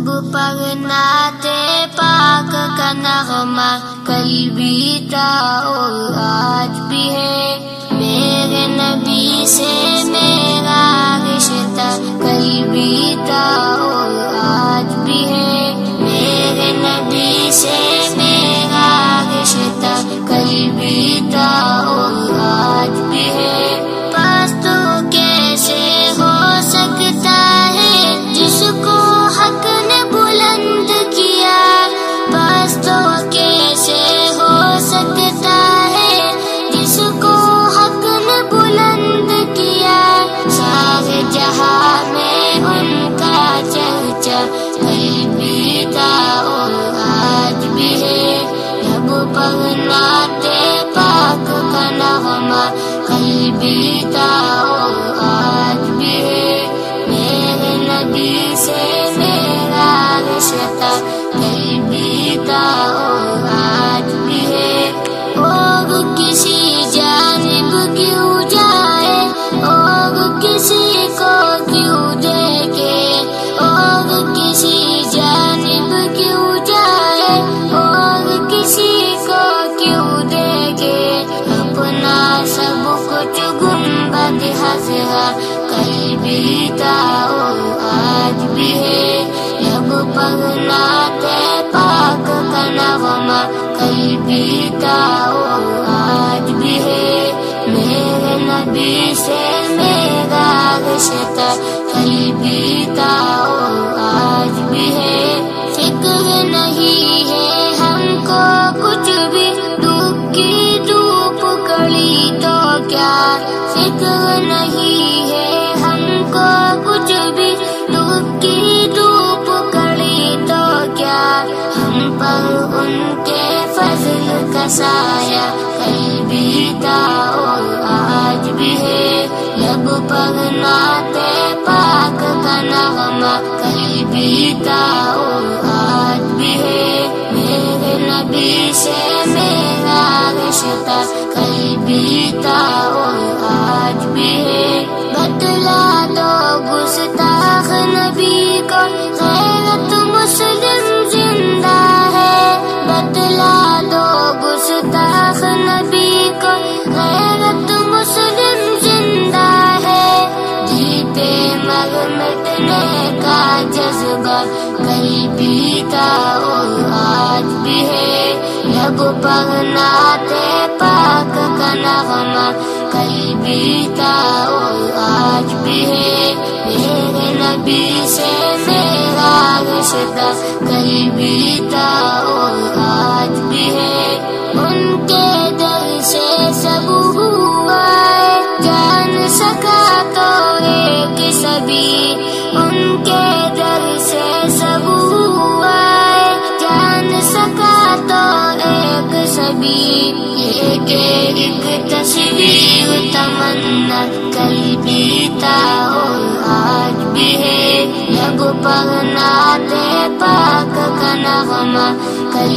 लब पर नाते पाक का नगमा कल भी था और आज भी है। मेरे नबी से मेरा रिश्ता कल भी था और आज भी है। मेरे नबी से मेरा रिश्ता कल भी था और आज भी है। पास तो कैसे हो सकता है जिसको हक ने बुलंद किया। पास तो कैसे हो सकता है जिसको हक ने बुलंद किया। सारे जहां में उनका चर्चा कल भी था और आज भी है। लब पर नाते पाक का नगमा कल भी था और आज भी है। मेरे नबी से मेरा रिश्ता कल भी था और आज भी है। और किसी जानिब क्यों जाए और किसी को क्यों देखे। और किसी जानिब क्यों जाए और किसी को क्यों देखे। अपना सब कुछ गुंबद हज़रा कल भी था और आज भी है। लब पर नाते पाक का नगमा कल भी था और आज भी है। मेरे नबी से मेरा रिश्ता कल भी था और आज भी है। फिक्र नहीं है हमको कुछ भी दुख की धूप कड़ी तो क्या। फिक्र नहीं है हमको कुछ भी दुख की धूप कड़ी तो क्या। हम पर उनके फजल का साया कल भी था और आज भी है। लब पर नाते पाक का नगमा कल भी था और आज भी है। मेरे नबी से मेरा रिश्ता कल भी था और आज भी है। बतला दो गुस्ताख नबी को गैरत मुस्लिम जिंदा है। बतला दो गुस्ताख नबी को गैरत मुस्लिम जिंदा है। दिल पे मर मिटने का जज्बा कल भी था और आज भी है। लब पर नाते पाक का नगमा कल भी था और आज भी है। मेरे नबी से मेरा रिश्ता कल भी था और आज भी है। उनके दर से सब हुआ है जान सका तो एक सभी। उनके दर से सब हुआ है जान सका तो एक सभी। एक एक तस्वीर तमन्ना कल भी था और आज भी है। लब पर नाते पाक का नगमा कल